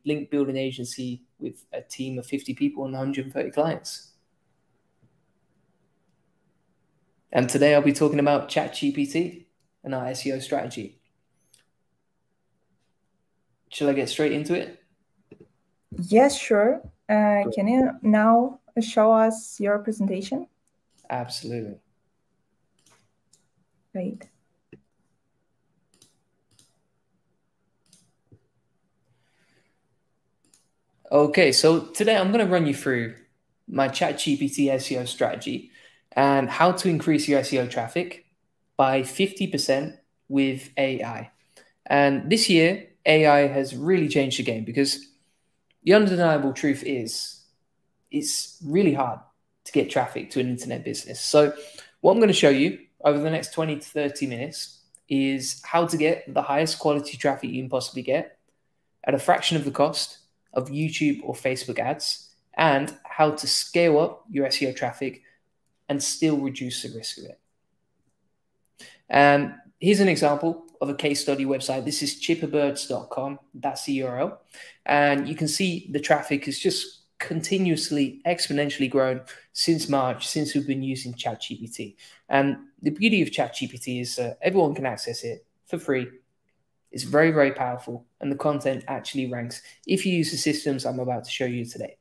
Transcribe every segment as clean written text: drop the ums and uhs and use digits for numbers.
link building agency with a team of 50 people and 130 clients. And today I'll be talking about ChatGPT and our SEO strategy. Shall I get straight into it? Yes, sure. Can you now show us your presentation? Absolutely. Great. Okay, so today I'm going to run you through my ChatGPT SEO strategy and how to increase your SEO traffic by 50% with AI. And this year, AI has really changed the game because the undeniable truth is it's really hard to get traffic to an internet business. So what I'm going to show you over the next 20 to 30 minutes is how to get the highest quality traffic you can possibly get at a fraction of the cost of YouTube or Facebook ads, and how to scale up your SEO traffic and still reduce the risk of it. And here's an example of a case study website. This is chipperbirds.com. That's the URL. And you can see the traffic is just continuously exponentially grown since March, since we've been using ChatGPT. And the beauty of ChatGPT is everyone can access it for free. It's very, very powerful, and the content actually ranks if you use the systems I'm about to show you today.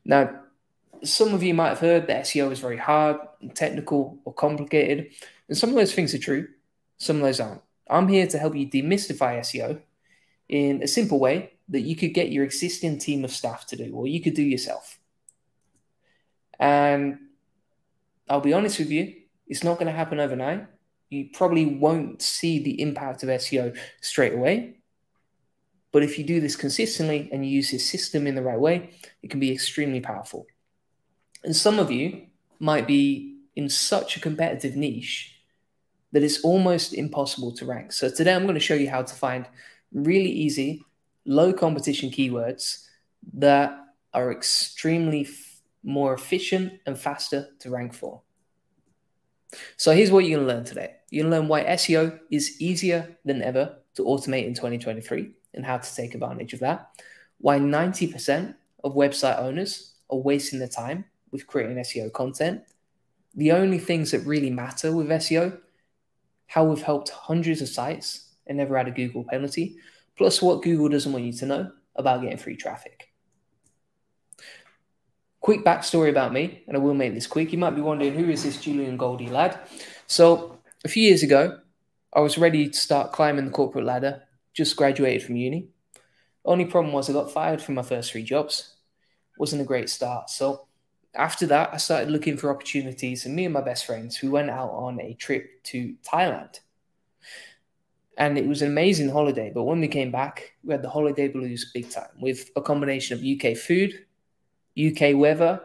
Now, some of you might have heard that SEO is very hard, technical, or complicated, and some of those things are true, some of those aren't. I'm here to help you demystify SEO in a simple way that you could get your existing team of staff to do, or you could do yourself. And I'll be honest with you, it's not going to happen overnight. You probably won't see the impact of SEO straight away. But if you do this consistently and you use this system in the right way, it can be extremely powerful. And some of you might be in such a competitive niche that it's almost impossible to rank. So today I'm going to show you how to find really easy, low competition keywords that are extremely more efficient and faster to rank for. So here's what you're going to learn today. You're going to learn why SEO is easier than ever to automate in 2023 and how to take advantage of that. Why 90% of website owners are wasting their time with creating SEO content. The only things that really matter with SEO, how we've helped hundreds of sites and never had a Google penalty, plus what Google doesn't want you to know about getting free traffic. Quick backstory about me, and I will make this quick. You might be wondering, who is this Julian Goldie lad? So a few years ago, I was ready to start climbing the corporate ladder, just graduated from uni. Only problem was I got fired from my first 3 jobs. Wasn't a great start. So after that, I started looking for opportunities, and me and my best friends, we went out on a trip to Thailand. And it was an amazing holiday, but when we came back, we had the holiday blues big time with a combination of UK food, UK weather.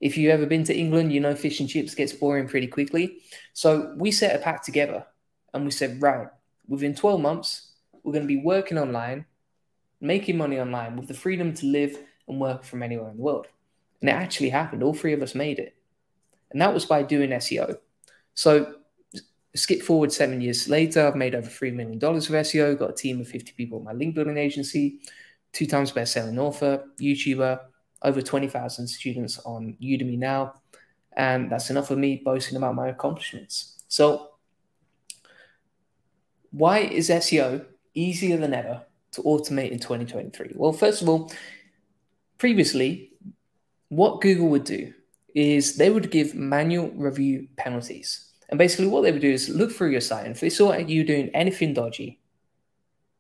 If you've ever been to England, you know fish and chips gets boring pretty quickly. So we set a pact together and we said, right, within 12 months, we're going to be working online, making money online with the freedom to live and work from anywhere in the world. And it actually happened. All 3 of us made it. And that was by doing SEO. So skip forward 7 years later, I've made over $3 million with SEO, got a team of 50 people at my link building agency, 2 times best-selling author, YouTuber, over 20,000 students on Udemy now. And that's enough of me boasting about my accomplishments. So why is SEO easier than ever to automate in 2023? Well, first of all, previously, what Google would do is they would give manual review penalties. And basically what they would do is look through your site, and if they saw you doing anything dodgy,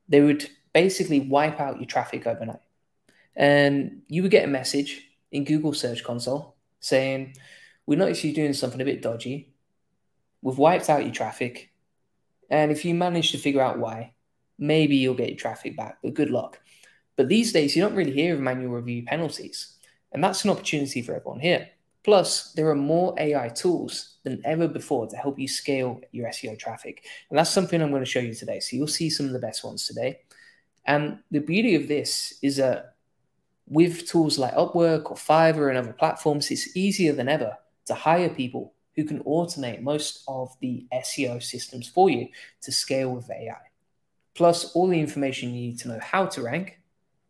they would basically wipe out your traffic overnight. And you would get a message in Google Search Console saying, we noticed you doing something a bit dodgy. We've wiped out your traffic. And if you manage to figure out why, maybe you'll get your traffic back, but good luck. But these days, you don't really hear of manual review penalties. And that's an opportunity for everyone here. Plus, there are more AI tools than ever before to help you scale your SEO traffic. And that's something I'm going to show you today. So you'll see some of the best ones today. And the beauty of this is that with tools like Upwork or Fiverr and other platforms, it's easier than ever to hire people who can automate most of the SEO systems for you to scale with AI. plus all the information you need to know how to rank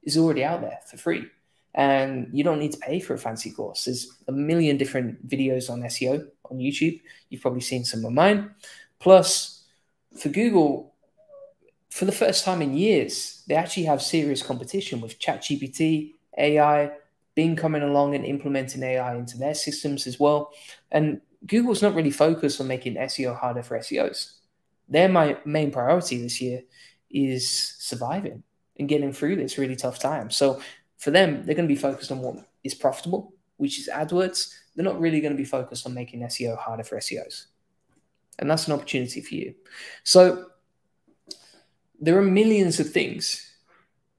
is already out there for free. And you don't need to pay for a fancy course. There's a million different videos on SEO on YouTube. You've probably seen some of mine. Plus, for Google, for the first time in years, they actually have serious competition with ChatGPT, AI, Bing coming along and implementing AI into their systems as well. And Google's not really focused on making SEO harder for SEOs. Their main priority this year is surviving and getting through this really tough time. So for them, they're going to be focused on what is profitable, which is AdWords. They're not really going to be focused on making SEO harder for SEOs. And that's an opportunity for you. So there are millions of things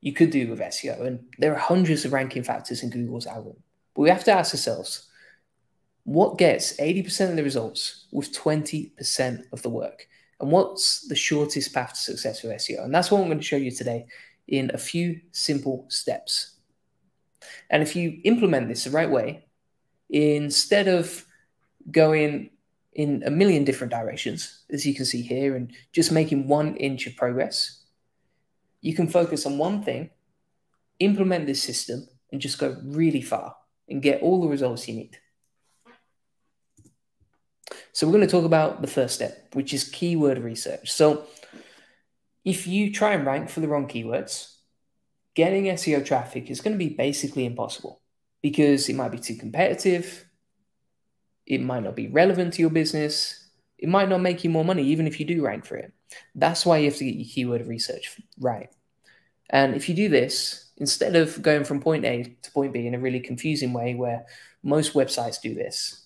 you could do with SEO, and there are hundreds of ranking factors in Google's algorithm. But we have to ask ourselves, what gets 80% of the results with 20% of the work? And what's the shortest path to success with SEO? And that's what I'm going to show you today in a few simple steps. And if you implement this the right way, instead of going in a million different directions, as you can see here, and just making 1 inch of progress, you can focus on one thing, implement this system, and just go really far and get all the results you need. So we're going to talk about the first step, which is keyword research. So if you try and rank for the wrong keywords, getting SEO traffic is going to be basically impossible because it might be too competitive. It might not be relevant to your business. It might not make you more money, even if you do rank for it. That's why you have to get your keyword research right. And if you do this, instead of going from point A to point B in a really confusing way where most websites do this,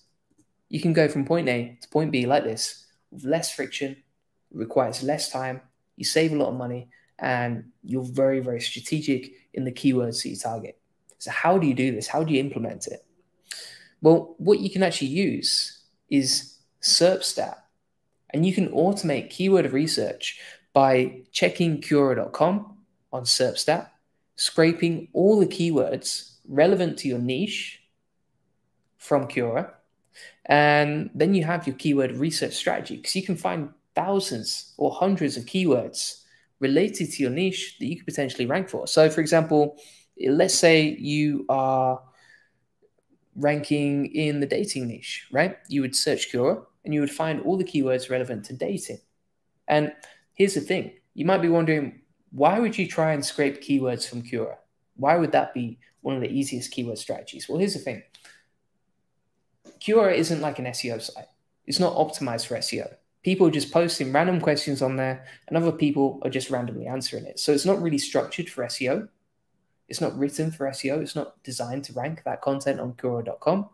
you can go from point A to point B like this with less friction. It requires less time. You save a lot of money, and you're very, very strategic in the keywords that you target. So how do you do this? How do you implement it? Well, what you can actually use is SERPstat, and you can automate keyword research by checking Cura.com on SERPstat, scraping all the keywords relevant to your niche from Cura, and then you have your keyword research strategy, because you can find thousands or hundreds of keywords related to your niche that you could potentially rank for. So for example, let's say you are ranking in the dating niche, right? You would search Cura and you would find all the keywords relevant to dating. And here's the thing, you might be wondering, why would you try and scrape keywords from Cura? Why would that be one of the easiest keyword strategies? Well, here's the thing. Cura isn't like an SEO site. It's not optimized for SEO. People are just posting random questions on there, and other people are just randomly answering it. So it's not really structured for SEO. It's not written for SEO. It's not designed to rank that content on Cura.com.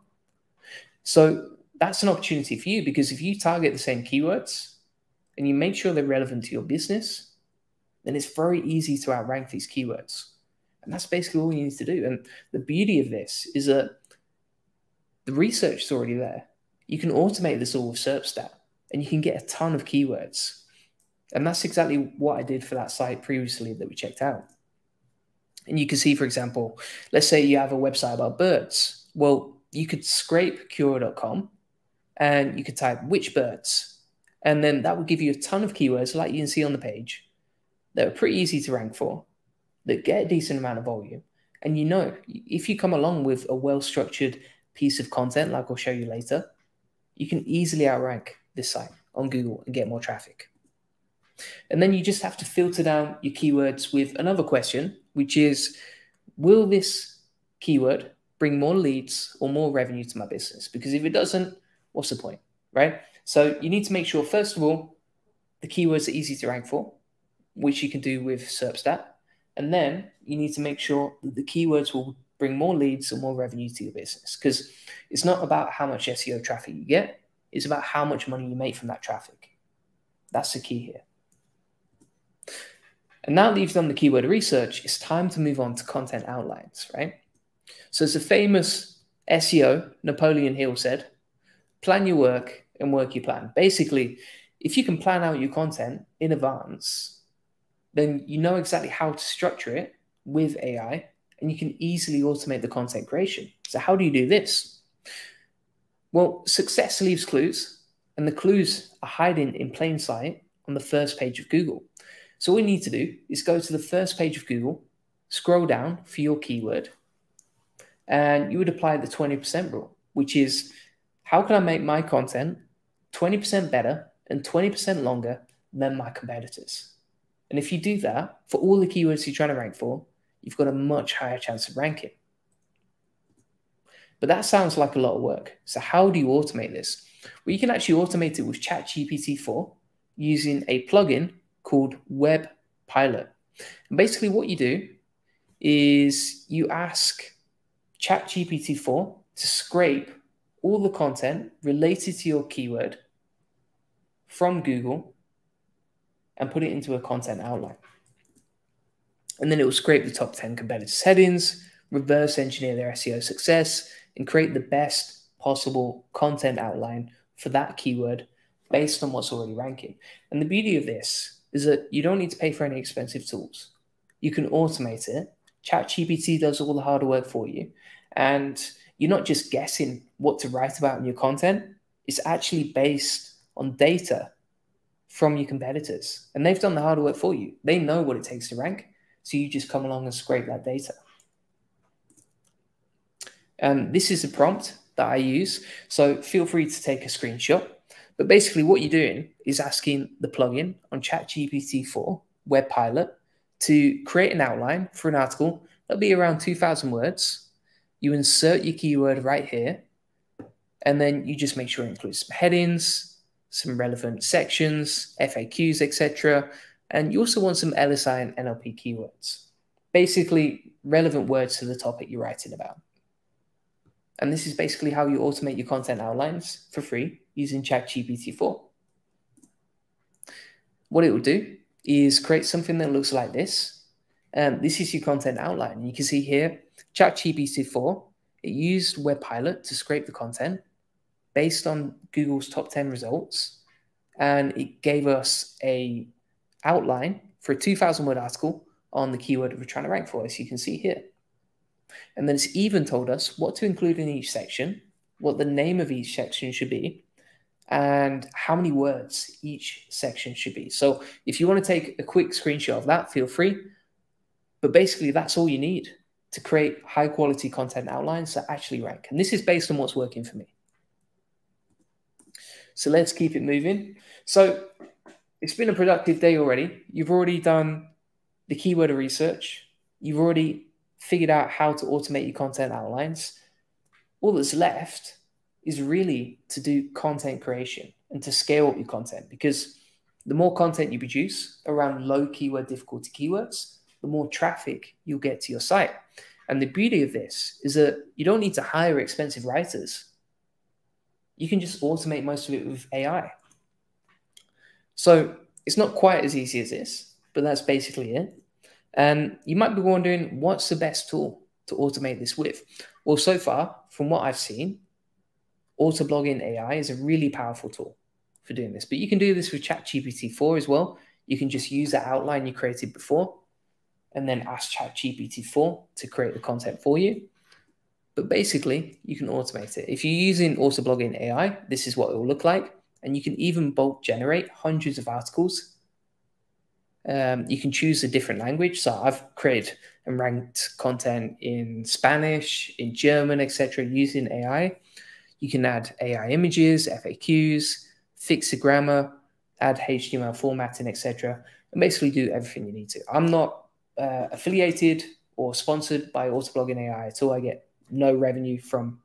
So that's an opportunity for you, because if you target the same keywords and you make sure they're relevant to your business, then it's very easy to outrank these keywords. And that's basically all you need to do. And the beauty of this is that the research is already there. You can automate this all with SERPstat, and you can get a ton of keywords. And that's exactly what I did for that site previously that we checked out. And you can see, for example, let's say you have a website about birds. Well, you could scrape Cura.com and you could type which birds. And then that will give you a ton of keywords like you can see on the page that are pretty easy to rank for, that get a decent amount of volume. And you know, if you come along with a well-structured piece of content, like I'll show you later, you can easily outrank this site on Google and get more traffic. And then you just have to filter down your keywords with another question, which is, will this keyword bring more leads or more revenue to my business? Because if it doesn't, what's the point, right? So you need to make sure, first of all, the keywords are easy to rank for, which you can do with SERPstat. And then you need to make sure that the keywords will bring more leads or more revenue to your business, because it's not about how much SEO traffic you get. It's about how much money you make from that traffic. That's the key here. And now that you've done the keyword research, it's time to move on to content outlines, right? So as the famous SEO, Napoleon Hill, said, plan your work and work your plan. Basically, if you can plan out your content in advance, then you know exactly how to structure it with AI, and you can easily automate the content creation. So how do you do this? Well, success leaves clues, and the clues are hiding in plain sight on the first page of Google. So all you need to do is go to the first page of Google, scroll down for your keyword, and you would apply the 20% rule, which is, how can I make my content 20% better and 20% longer than my competitors? And if you do that for all the keywords you're trying to rank for, you've got a much higher chance of ranking. But that sounds like a lot of work. So how do you automate this? Well, you can actually automate it with ChatGPT 4 using a plugin called Web Pilot. And basically what you do is you ask ChatGPT 4 to scrape all the content related to your keyword from Google and put it into a content outline. And then it will scrape the top 10 competitors' headings, reverse engineer their SEO success, and create the best possible content outline for that keyword based on what's already ranking. And the beauty of this is that you don't need to pay for any expensive tools. You can automate it. ChatGPT does all the hard work for you. And you're not just guessing what to write about in your content. It's actually based on data from your competitors. And they've done the hard work for you. They know what it takes to rank. So you just come along and scrape that data. This is a prompt that I use. So feel free to take a screenshot. But basically what you're doing is asking the plugin on ChatGPT 4 Web Pilot to create an outline for an article that'll be around 2,000 words. You insert your keyword right here, and then you just make sure it includes some headings, some relevant sections, FAQs, etc. And you also want some LSI and NLP keywords. Basically, relevant words to the topic you're writing about. And this is basically how you automate your content outlines for free using ChatGPT 4. What it will do is create something that looks like this. This is your content outline. You can see here, ChatGPT 4, it used Web Pilot to scrape the content based on Google's top 10 results. And it gave us a outline for a 2,000 word article on the keyword we're trying to rank for, as you can see here. And then it's even told us what to include in each section, what the name of each section should be, and how many words each section should be. So if you want to take a quick screenshot of that, feel free. But basically, that's all you need to create high quality content outlines that actually rank. And this is based on what's working for me. So let's keep it moving. So it's been a productive day already. You've already done the keyword research. You've already figured out how to automate your content outlines. All that's left is really to do content creation and to scale up your content, because the more content you produce around low keyword difficulty keywords, the more traffic you'll get to your site. And the beauty of this is that you don't need to hire expensive writers. You can just automate most of it with AI. So it's not quite as easy as this, but that's basically it. And you might be wondering, what's the best tool to automate this with? Well, so far, from what I've seen, Autoblogging AI is a really powerful tool for doing this. But you can do this with ChatGPT 4 as well. You can just use that outline you created before and then ask ChatGPT 4 to create the content for you. But basically, you can automate it. If you're using Autoblogging AI, this is what it will look like. And you can even bulk generate hundreds of articles. You can choose a different language. So I've created and ranked content in Spanish, in German, etc. using AI. You can add AI images, FAQs, fix the grammar, add HTML formatting, etc. And basically do everything you need to. I'm not affiliated or sponsored by Autoblogging AI at all. I get no revenue from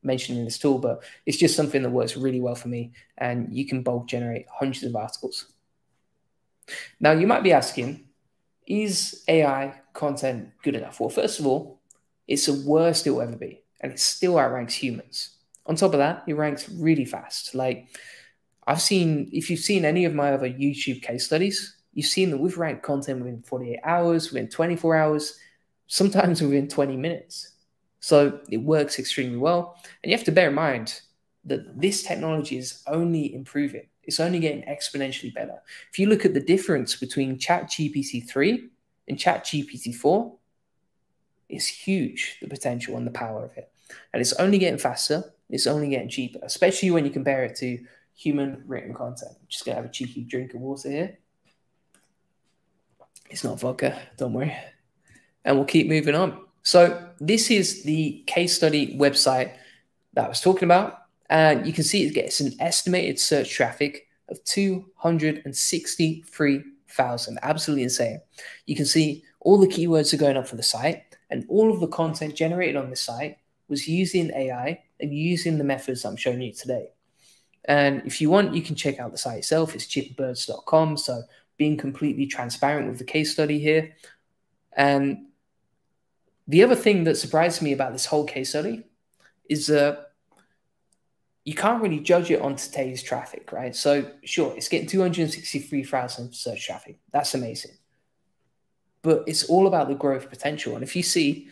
mentioning this tool, but it's just something that works really well for me. And you can bulk generate hundreds of articles. Now, you might be asking, is AI content good enough? Well, first of all, it's the worst it will ever be, and it still outranks humans. On top of that, it ranks really fast. Like, if you've seen any of my other YouTube case studies, you've seen that we've ranked content within 48 hours, within 24 hours, sometimes within 20 minutes. So it works extremely well. And you have to bear in mind that this technology is only improving. It's only getting exponentially better. If you look at the difference between ChatGPT 3 and ChatGPT 4, it's huge, the potential and the power of it. And it's only getting faster. It's only getting cheaper, especially when you compare it to human written content. I'm just going to have a cheeky drink of water here. It's not vodka, don't worry. And we'll keep moving on. So this is the case study website that I was talking about. And you can see it gets an estimated search traffic of 263,000. Absolutely insane. You can see all the keywords are going up for the site, and all of the content generated on the site was using AI and using the methods I'm showing you today. And if you want, you can check out the site itself. It's chipperbirds.com. So being completely transparent with the case study here. And the other thing that surprised me about this whole case study is you can't really judge it on today's traffic, right? So sure, it's getting 263,000 search traffic. That's amazing. But it's all about the growth potential. And if you see,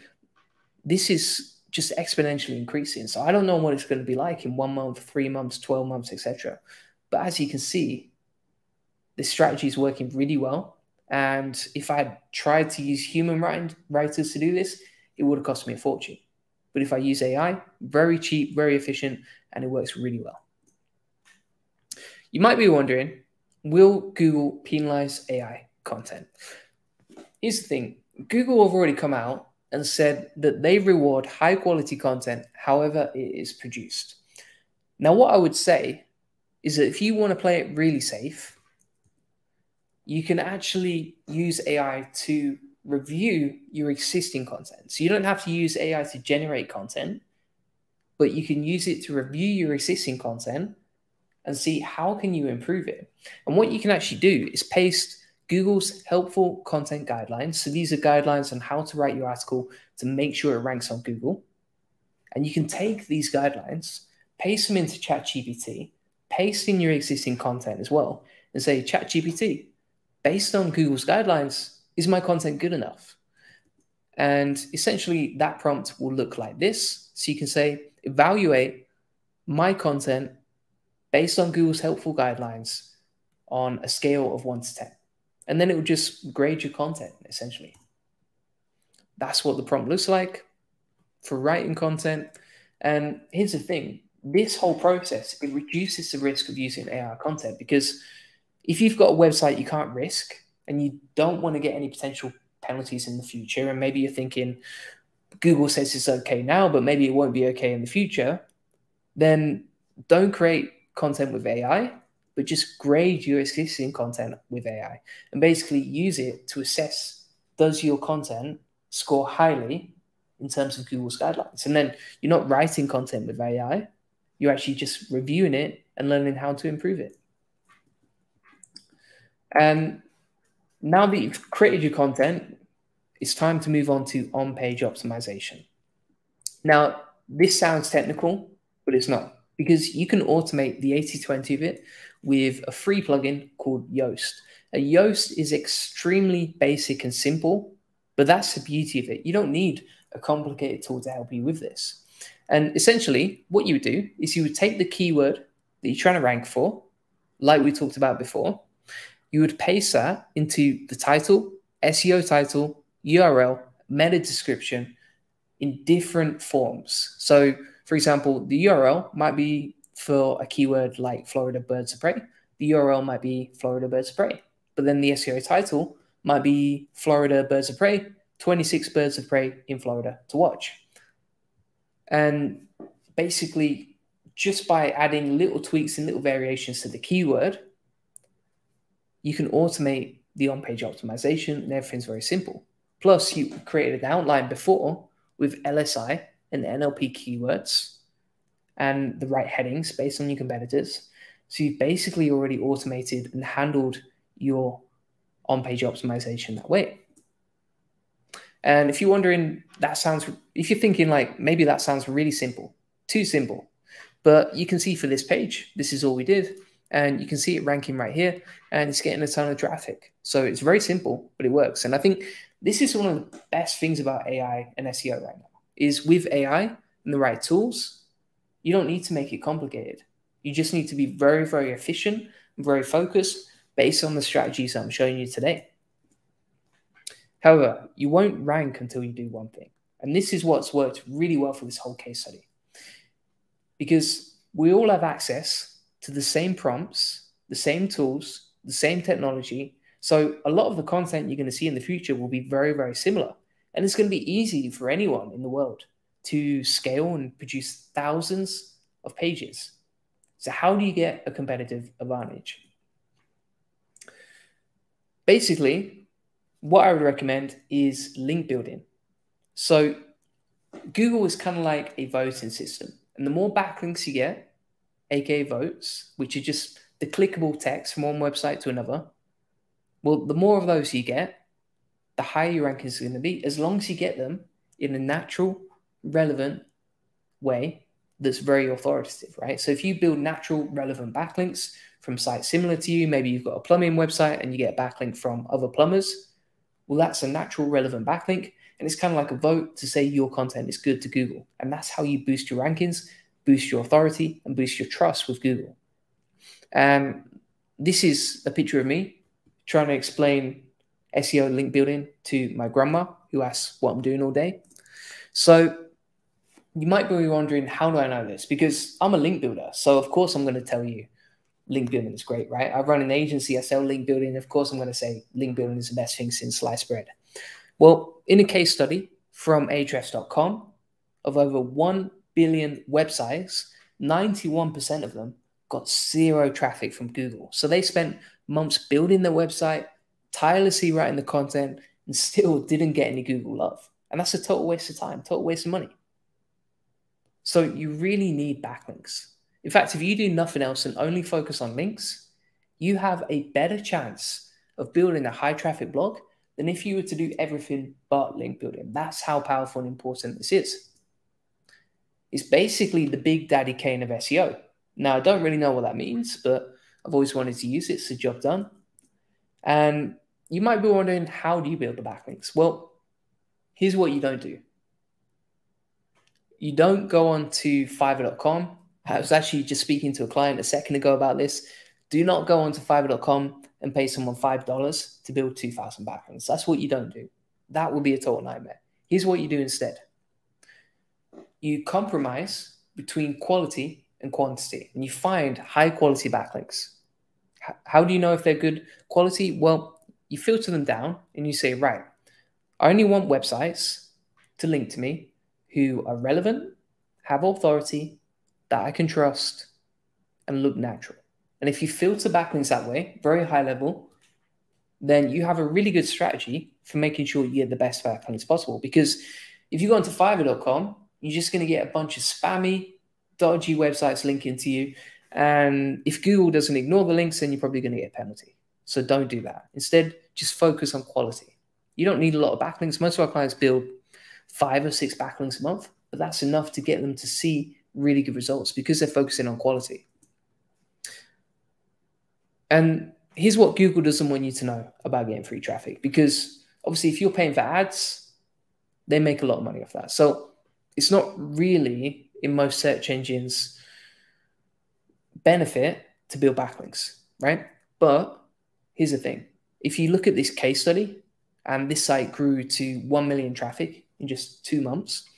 this is just exponentially increasing. So I don't know what it's going to be like in 1 month, 3 months, 12 months, etc. But as you can see, this strategy is working really well. And if I had tried to use human writers to do this, it would have cost me a fortune. But if I use AI, very cheap, very efficient, and it works really well. You might be wondering, will Google penalize AI content? Here's the thing. Google have already come out and said that they reward high quality content however it is produced. Now, what I would say is that if you want to play it really safe, you can actually use AI to review your existing content. So you don't have to use AI to generate content, but you can use it to review your existing content and see how can you improve it. And what you can actually do is paste Google's helpful content guidelines. So these are guidelines on how to write your article to make sure it ranks on Google. And you can take these guidelines, paste them into ChatGPT, paste in your existing content as well, and say, ChatGPT, based on Google's guidelines, is my content good enough? And essentially that prompt will look like this. So you can say, evaluate my content based on Google's helpful guidelines on a scale of 1 to 10. And then it will just grade your content, essentially. That's what the prompt looks like for writing content. And here's the thing. This whole process, it reduces the risk of using AI content, because if you've got a website you can't risk and you don't want to get any potential penalties in the future, and maybe you're thinking Google says it's okay now, but maybe it won't be okay in the future, then don't create content with AI, but just grade your existing content with AI and basically use it to assess, does your content score highly in terms of Google's guidelines? And then you're not writing content with AI, you're actually just reviewing it and learning how to improve it. And now that you've created your content, it's time to move on to on-page optimization. Now, this sounds technical, but it's not, because you can automate the 80-20 of it with a free plugin called Yoast. A Yoast is extremely basic and simple, but that's the beauty of it. You don't need a complicated tool to help you with this. And essentially, what you would do is you would take the keyword that you're trying to rank for, like we talked about before. You would paste that into the title, SEO title, URL, meta description in different forms. So, for example, the URL might be for a keyword like Florida birds of prey. The URL might be Florida birds of prey. But then the SEO title might be Florida birds of prey, 26 birds of prey in Florida to watch. And basically, just by adding little tweaks and little variations to the keyword, you can automate the on-page optimization, and everything's very simple. Plus, you created an outline before with LSI and NLP keywords and the right headings based on your competitors. So you've basically already automated and handled your on-page optimization that way. And if you're wondering, if you're thinking like, maybe that sounds really simple, too simple, but you can see for this page, this is all we did. And you can see it ranking right here, and it's getting a ton of traffic. So it's very simple, but it works. And I think this is one of the best things about AI and SEO right now, is with AI and the right tools, you don't need to make it complicated. You just need to be very, very efficient, very focused based on the strategies I'm showing you today. However, you won't rank until you do one thing. And this is what's worked really well for this whole case study. Because we all have access to the same prompts, the same tools, the same technology. So a lot of the content you're going to see in the future will be very, very similar. And it's going to be easy for anyone in the world to scale and produce thousands of pages. So how do you get a competitive advantage? Basically, what I would recommend is link building. So Google is kind of like a voting system. And the more backlinks you get, aka votes, which are just the clickable text from one website to another, well, the more of those you get, the higher your rankings is going to be, as long as you get them in a natural, relevant way that's very authoritative, right? So if you build natural, relevant backlinks from sites similar to you, maybe you've got a plumbing website and you get a backlink from other plumbers, well, that's a natural, relevant backlink. And it's kind of like a vote to say your content is good to Google. And that's how you boost your rankings, boost your authority, and boost your trust with Google. And this is a picture of me trying to explain SEO link building to my grandma, who asks what I'm doing all day. So you might be wondering, how do I know this? Because I'm a link builder. So of course I'm going to tell you link building is great, right? I run an agency, I sell link building. Of course I'm going to say link building is the best thing since sliced bread. Well, in a case study from Ahrefs.com of over 1 billion websites, 91% of them got zero traffic from Google. So they spent months building their website, tirelessly writing the content, and still didn't get any Google love. And that's a total waste of time, total waste of money. So you really need backlinks. In fact, if you do nothing else and only focus on links, you have a better chance of building a high traffic blog than if you were to do everything but link building. That's how powerful and important this is. It's basically the big daddy cane of SEO. Now, I don't really know what that means, but I've always wanted to use it. It's a job done. And you might be wondering, how do you build the backlinks? Well, here's what you don't do. You don't go on to Fiverr.com. I was actually just speaking to a client a second ago about this. Do not go on to Fiverr.com and pay someone $5 to build 2,000 backlinks. That's what you don't do. That would be a total nightmare. Here's what you do instead. You compromise between quality and quantity, and you find high quality backlinks. How do you know if they're good quality? Well, you filter them down and you say, right, I only want websites to link to me who are relevant, have authority, that I can trust, and look natural. And if you filter backlinks that way, very high level, then you have a really good strategy for making sure you get the best backlinks possible. Because if you go onto Fiverr.com, you're just going to get a bunch of spammy, dodgy websites linking to you. And if Google doesn't ignore the links, then you're probably going to get a penalty. So don't do that. Instead, just focus on quality. You don't need a lot of backlinks. Most of our clients build 5 or 6 backlinks a month, but that's enough to get them to see really good results because they're focusing on quality. And here's what Google doesn't want you to know about getting free traffic, because obviously if you're paying for ads, they make a lot of money off that. So it's not really in most search engines benefit to build backlinks, right? But here's the thing. If you look at this case study, and this site grew to 1 million traffic in just 2 months,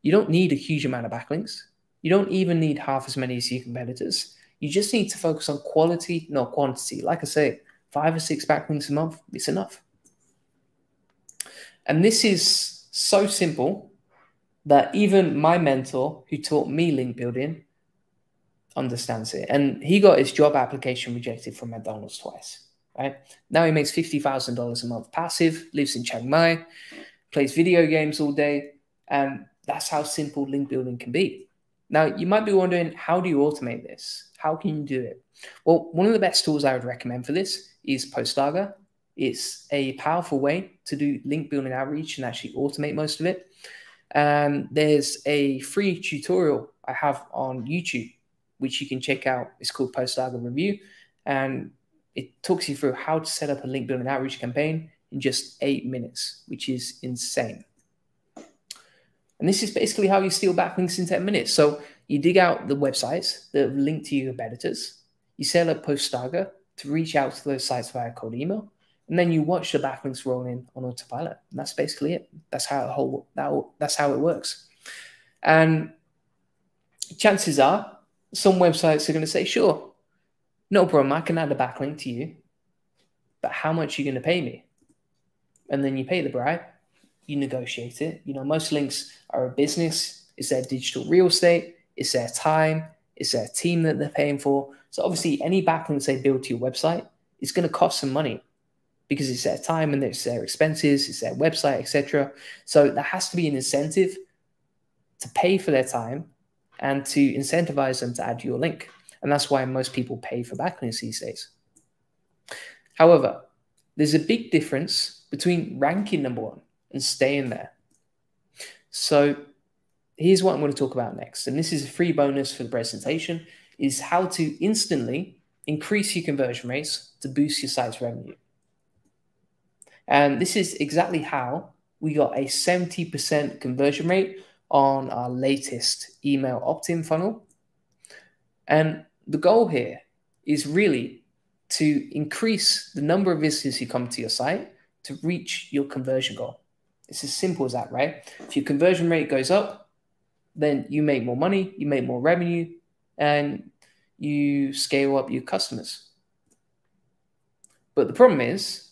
you don't need a huge amount of backlinks. You don't even need half as many as your competitors. You just need to focus on quality, not quantity. Like I say, 5 or 6 backlinks a month, it's enough. And this is so simple that even my mentor, who taught me link building, understands it. And he got his job application rejected from McDonald's twice, right? Now he makes $50,000 a month passive, lives in Chiang Mai, plays video games all day, and that's how simple link building can be. Now, you might be wondering, how do you automate this? How can you do it? Well, one of the best tools I would recommend for this is Postaga. It's a powerful way to do link building outreach and actually automate most of it. There's a free tutorial I have on YouTube, which you can check out. It's called Postaga Review, and it talks you through how to set up a link building outreach campaign in just 8 minutes, which is insane. And this is basically how you steal backlinks in 10 minutes. So you dig out the websites that link to your competitors, you set up Postaga to reach out to those sites via cold email, and then you watch the backlinks roll in on autopilot. And that's basically it. That's how it works. And chances are some websites are going to say, sure, no problem, I can add a backlink to you. but how much are you going to pay me? And then you pay the bribe, you negotiate it. You know, most links are a business. It's their digital real estate. It's their time. It's their team that they're paying for. So obviously any backlinks they build to your website is going to cost some money because it's their time and it's their expenses, it's their website, etc. So there has to be an incentive to pay for their time and to incentivize them to add your link. And that's why most people pay for backlinks these days. However, there's a big difference between ranking number one and staying there. So here's what I'm going to talk about next. And this is a free bonus for the presentation, is how to instantly increase your conversion rates to boost your site's revenue. And this is exactly how we got a 70% conversion rate on our latest email opt-in funnel. And the goal here is really to increase the number of visitors who come to your site to reach your conversion goal. It's as simple as that, right? If your conversion rate goes up, then you make more money, you make more revenue, and you scale up your customers. But the problem is,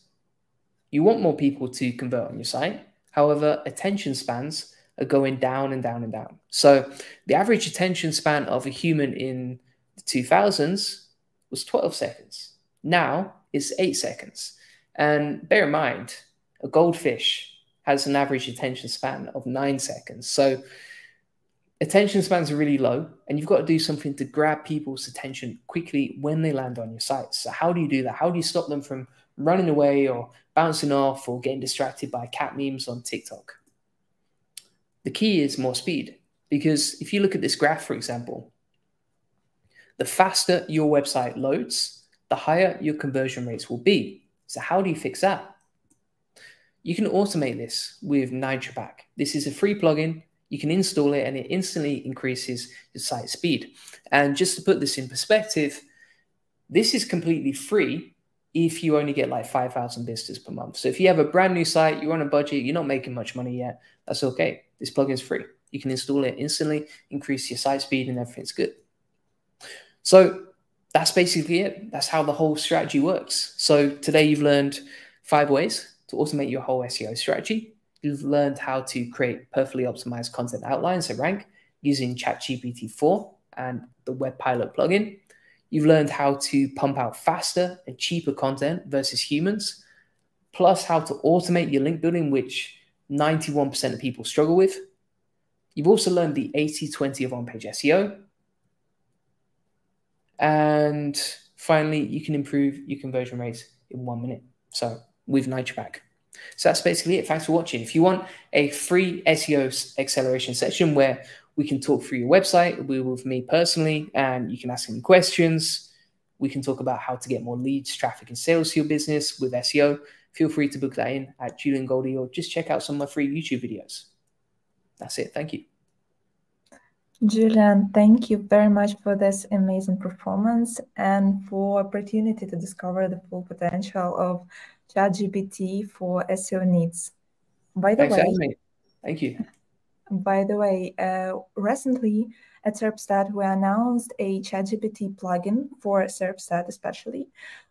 you want more people to convert on your site. However, attention spans are going down and down and down. So the average attention span of a human in the 2000s was 12 seconds. Now it's 8 seconds. And bear in mind, a goldfish has an average attention span of 9 seconds. So attention spans are really low, and you've got to do something to grab people's attention quickly when they land on your site. So how do you do that? How do you stop them from running away or bouncing off or getting distracted by cat memes on TikTok? The key is more speed, because if you look at this graph, for example, the faster your website loads, the higher your conversion rates will be. So how do you fix that? You can automate this with NitroPack. This is a free plugin. You can install it and it instantly increases your site speed. And just to put this in perspective, this is completely free if you only get like 5,000 visitors per month. So if you have a brand new site, you're on a budget, you're not making much money yet, that's okay. This plugin is free. You can install it instantly, increase your site speed, and everything's good. So that's basically it. That's how the whole strategy works. So today you've learned 5 ways to automate your whole SEO strategy. You've learned how to create perfectly optimized content outlines to rank using ChatGPT 4 and the Web Pilot plugin. You've learned how to pump out faster and cheaper content versus humans, plus how to automate your link building, which 91% of people struggle with. You've also learned the 80-20 of on-page SEO. And finally, you can improve your conversion rates in 1 minute. So with NitroPack. So that's basically it. Thanks for watching. If you want a free SEO acceleration session where we can talk through your website, it'll be with me personally, and you can ask me questions. We can talk about how to get more leads, traffic, and sales to your business with SEO. Feel free to book that in at Julian Goldie, or just check out some of my free YouTube videos. That's it. Thank you. Julian, thank you very much for this amazing performance and for opportunity to discover the full potential of ChatGPT for SEO needs. Thanks for having me. Thank you. By the way, recently at Serpstat, we announced a ChatGPT plugin for Serpstat especially.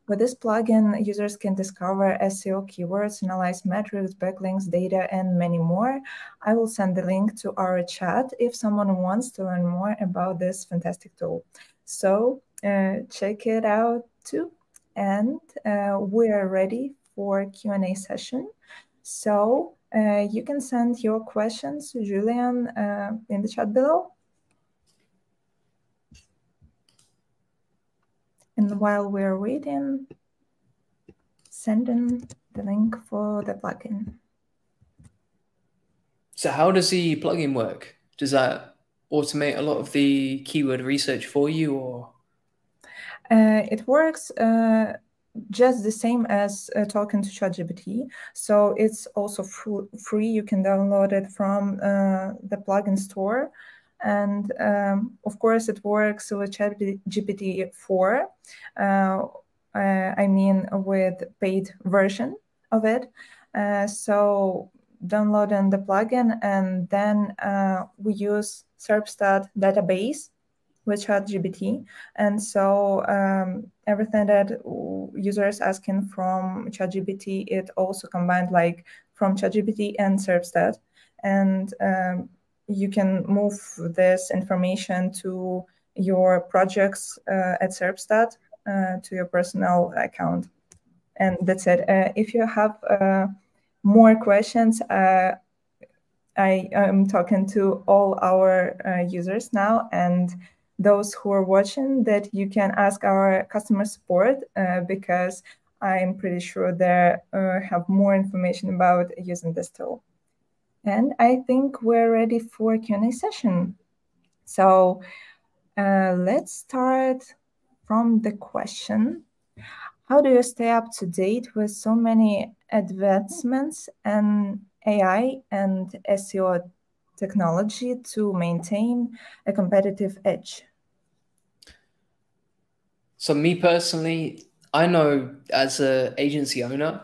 With this plugin, users can discover SEO keywords, analyze metrics, backlinks, data, and many more. I will send the link to our chat if someone wants to learn more about this fantastic tool. So check it out too. And we are ready for Q&A session. So you can send your questions to Julian in the chat below. And while we're waiting, send in the link for the plugin. So how does the plugin work? Does that automate a lot of the keyword research for you, or? It works just the same as talking to ChatGPT. So it's also free. You can download it from the plugin store. And of course, it works with ChatGPT 4. I mean, with paid version of it. So downloading the plugin, and then we use Serpstat database with ChatGPT. And so everything that users asking from ChatGPT, it also combined like from ChatGPT and Serpstat. And you can move this information to your projects at Serpstat to your personal account. And that's it. If you have more questions, I am talking to all our users now, and those who are watching, that you can ask our customer support because I'm pretty sure they have more information about using this tool. And I think we're ready for Q&A session. So let's start from the question. How do you stay up to date with so many advancements in AI and SEO technology to maintain a competitive edge? So me personally, I know as an agency owner,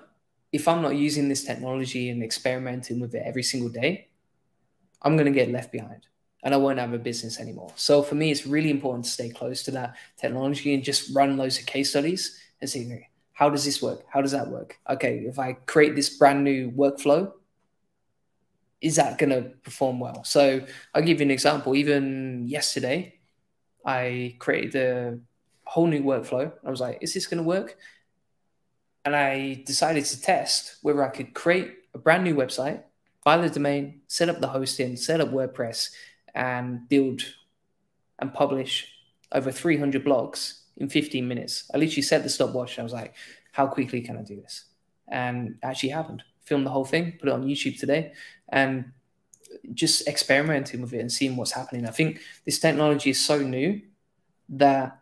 if I'm not using this technology and experimenting with it every single day, I'm going to get left behind and I won't have a business anymore. So for me, it's really important to stay close to that technology and just run loads of case studies and see, okay, how does this work? How does that work? Okay, if I create this brand new workflow, is that going to perform well? So I'll give you an example. Even yesterday, I created a whole new workflow. I was like, is this going to work? And I decided to test whether I could create a brand new website, buy the domain, set up the hosting, set up WordPress, and build and publish over 300 blogs in 15 minutes. I literally set the stopwatch and I was like, how quickly can I do this? And it actually happened. Filmed the whole thing, put it on YouTube today, and just experimenting with it and seeing what's happening. I think this technology is so new that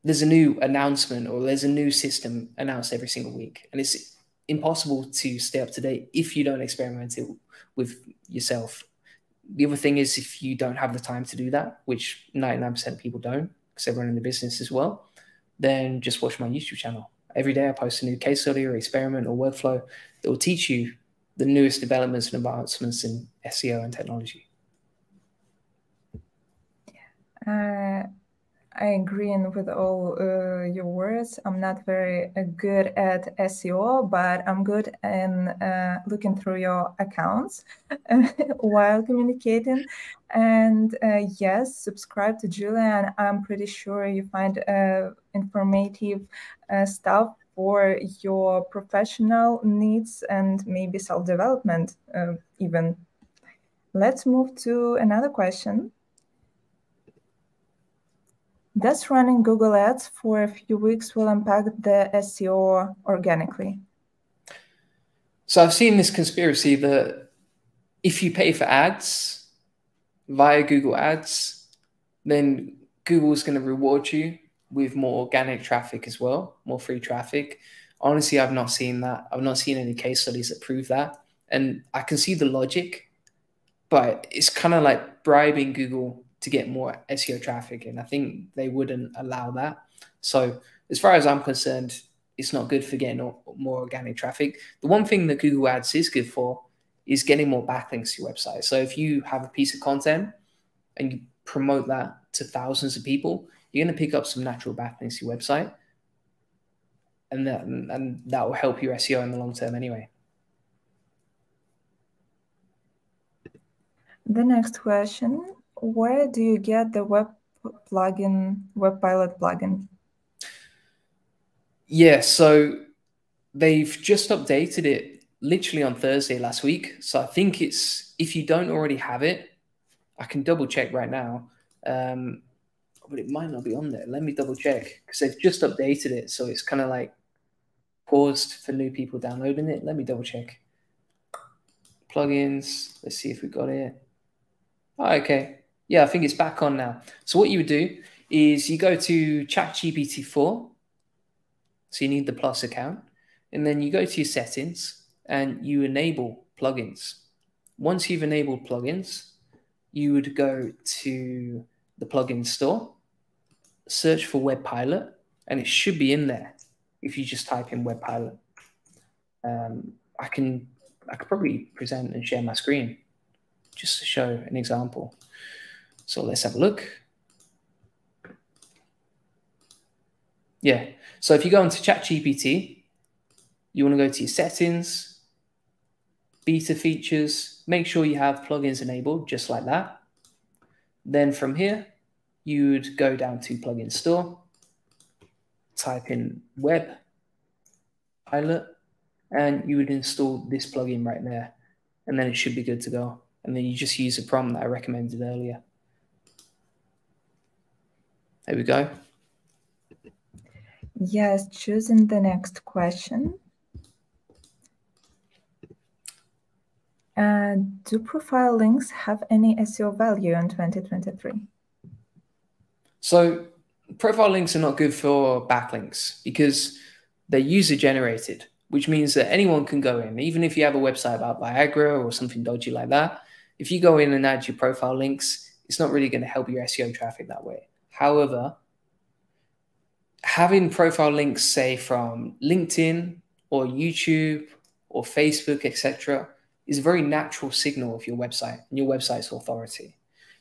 there's a new announcement or there's a new system announced every single week. And it's impossible to stay up to date if you don't experiment it with yourself. The other thing is, if you don't have the time to do that, which 99% of people don't, because they're running the business as well, then just watch my YouTube channel. Every day I post a new case study or experiment or workflow that will teach you the newest developments and advancements in SEO and technology. I agree with all your words. I'm not very good at SEO, but I'm good in looking through your accounts while communicating. And yes, subscribe to Julian. I'm pretty sure you find informative stuff for your professional needs and maybe self-development even. Let's move to another question. Does running Google Ads for a few weeks will impact the SEO organically? So I've seen this conspiracy that if you pay for ads via Google Ads, then Google's going to reward you with more organic traffic as well, more free traffic. Honestly, I've not seen that. I've not seen any case studies that prove that. And I can see the logic, but it's kind of like bribing Google to get more SEO traffic. And I think they wouldn't allow that. So as far as I'm concerned, it's not good for getting more organic traffic. The one thing that Google Ads is good for is getting more backlinks to your website. So if you have a piece of content and you promote that to thousands of people, you're going to pick up some natural backlinks to your website. And that will help your SEO in the long term anyway. The next question, where do you get the web pilot plugin? Yeah, so they've just updated it literally on Thursday last week. So I think it's, if you don't already have it, I can double check right now. But it might not be on there. Let me double check because they've just updated it. So it's kind of like paused for new people downloading it. Let me double check. Plugins. Let's see if we got it. Oh, okay. Yeah, I think it's back on now. So what you would do is you go to ChatGPT 4. So you need the Plus account. And then you go to your settings and you enable plugins. Once you've enabled plugins, you would go to the plugin store, search for Web Pilot, and it should be in there if you just type in Web Pilot. I could probably present and share my screen just to show an example. So let's have a look. Yeah. So if you go into ChatGPT, you want to go to your settings, beta features, make sure you have plugins enabled, just like that. Then from here, you'd go down to plugin store, type in web pilot, and you would install this plugin right there. And then it should be good to go. And then you just use the prompt that I recommended earlier. There we go. Yes, choosing the next question. Do profile links have any SEO value in 2023? So profile links are not good for backlinks because they're user generated, which means that anyone can go in, even if you have a website about Viagra or something dodgy like that. If you go in and add your profile links, it's not really going to help your SEO traffic that way. However, having profile links, say from LinkedIn or YouTube or Facebook, etc., is a very natural signal of your website and your website's authority.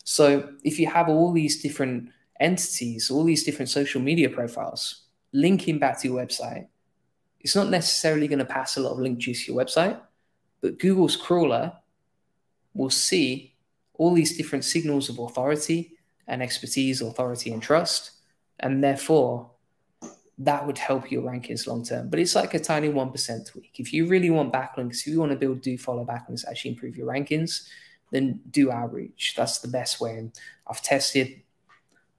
So if you have all these different entities, all these different social media profiles linking back to your website, it's not necessarily going to pass a lot of link juice to your website, but Google's crawler will see all these different signals of authority and expertise, authority and trust, and therefore that would help your rankings long term. But it's like a tiny 1% tweak. If you really want backlinks, if you want to build do follow backlinks, actually improve your rankings, then do outreach. That's the best way. And I've tested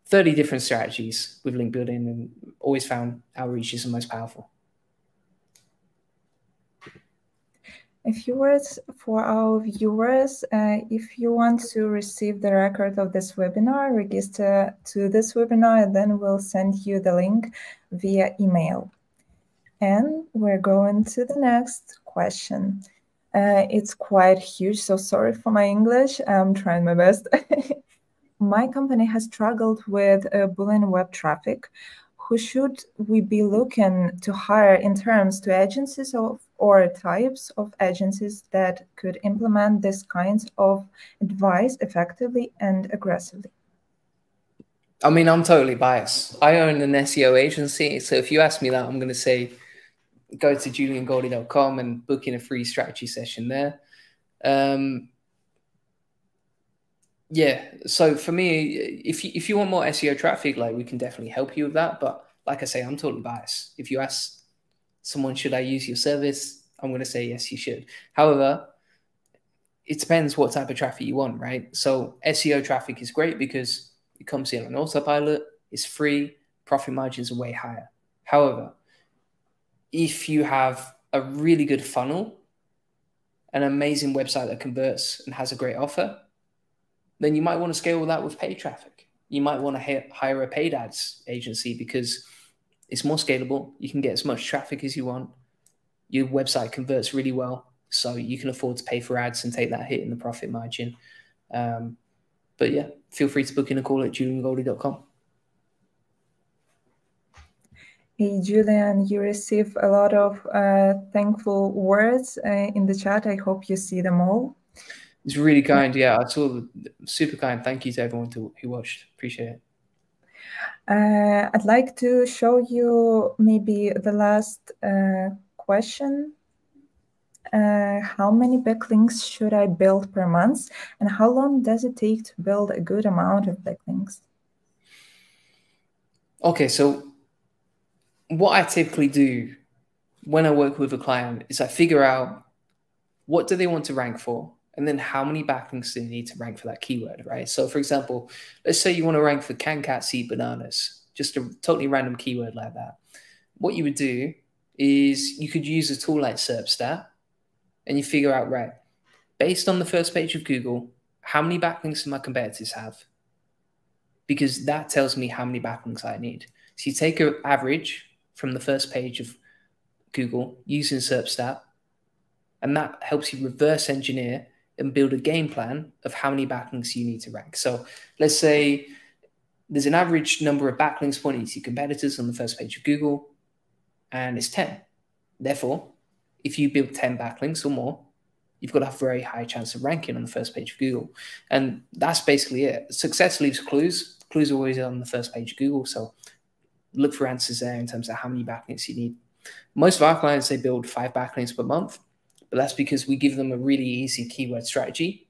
30 different strategies with link building and always found outreach is the most powerful. A few words for our viewers. If you want to receive the record of this webinar, register to this webinar, and then we'll send you the link via email. And we're going to the next question. It's quite huge, so sorry for my English. I'm trying my best. My company has struggled with Boolean web traffic. Who should we be looking to hire in terms to agencies or types of agencies that could implement this kinds of advice effectively and aggressively? I mean, I'm totally biased. I own an SEO agency. So if you ask me that, I'm going to say, go to juliangoldie.com and book in a free strategy session there. Yeah. So for me, if you want more SEO traffic, like we can definitely help you with that. But like I say, I'm totally biased. If you ask someone, should I use your service? I'm going to say, yes, you should. However, it depends what type of traffic you want, right? So SEO traffic is great because it comes in on autopilot, it's free, profit margins are way higher. However, if you have a really good funnel, an amazing website that converts and has a great offer, then you might want to scale that with paid traffic. You might want to hire a paid ads agency because it's more scalable. You can get as much traffic as you want. Your website converts really well, so you can afford to pay for ads and take that hit in the profit margin. But yeah, feel free to book in a call at juliangoldie.com. Hey, Julian, you receive a lot of thankful words in the chat. I hope you see them all. It's really kind. Yeah, I saw super kind. Thank you to everyone who watched. Appreciate it. I'd like to show you maybe the last question. How many backlinks should I build per month? And how long does it take to build a good amount of backlinks? Okay, so what I typically do when I work with a client is I figure out what do they want to rank for, and then how many backlinks do they need to rank for that keyword, right? So for example, let's say you want to rank for can cats eat bananas, just a totally random keyword like that. What you would do is you could use a tool like SERPstat, and you figure out, right, based on the first page of Google, how many backlinks do my competitors have? Because that tells me how many backlinks I need. So you take an average from the first page of Google using SERPstat, and that helps you reverse engineer and build a game plan of how many backlinks you need to rank. So let's say there's an average number of backlinks pointing to your competitors on the first page of Google, and it's 10. Therefore, if you build 10 backlinks or more, you've got a very high chance of ranking on the first page of Google. And that's basically it. Success leaves clues. Clues are always on the first page of Google. So look for answers there in terms of how many backlinks you need. Most of our clients, they build 5 backlinks per month, but that's because we give them a really easy keyword strategy.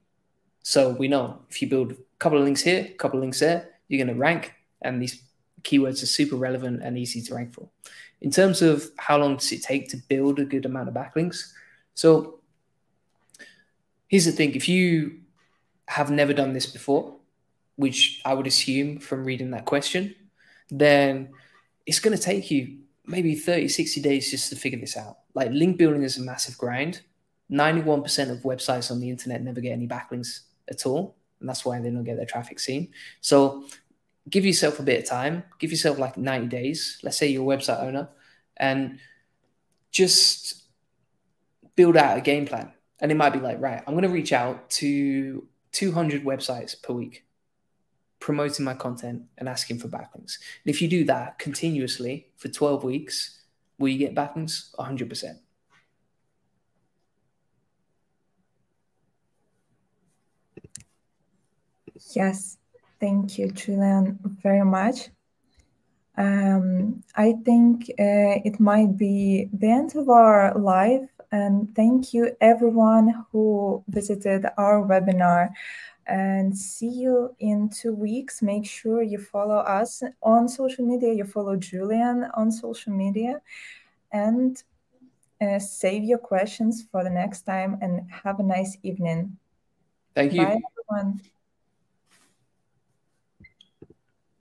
So we know if you build a couple of links here, a couple of links there, you're going to rank, and these keywords are super relevant and easy to rank for. In terms of how long does it take to build a good amount of backlinks? So here's the thing. If you have never done this before, which I would assume from reading that question, then it's going to take you maybe 30, 60 days just to figure this out. Like, link building is a massive grind. 91% of websites on the internet never get any backlinks at all. And that's why they don't get their traffic seen. So give yourself a bit of time, give yourself like 90 days. Let's say you're a website owner, and just build out a game plan. And it might be like, right, I'm going to reach out to 200 websites per week, promoting my content and asking for backlinks. And if you do that continuously for 12 weeks, will you get backlinks? 100%. Yes, thank you, Julian, very much. I think it might be the end of our live, and thank you everyone who visited our webinar, and see you in 2 weeks. Make sure you follow us on social media, you follow Julian on social media, and save your questions for the next time, and have a nice evening. Thank you. Bye, everyone.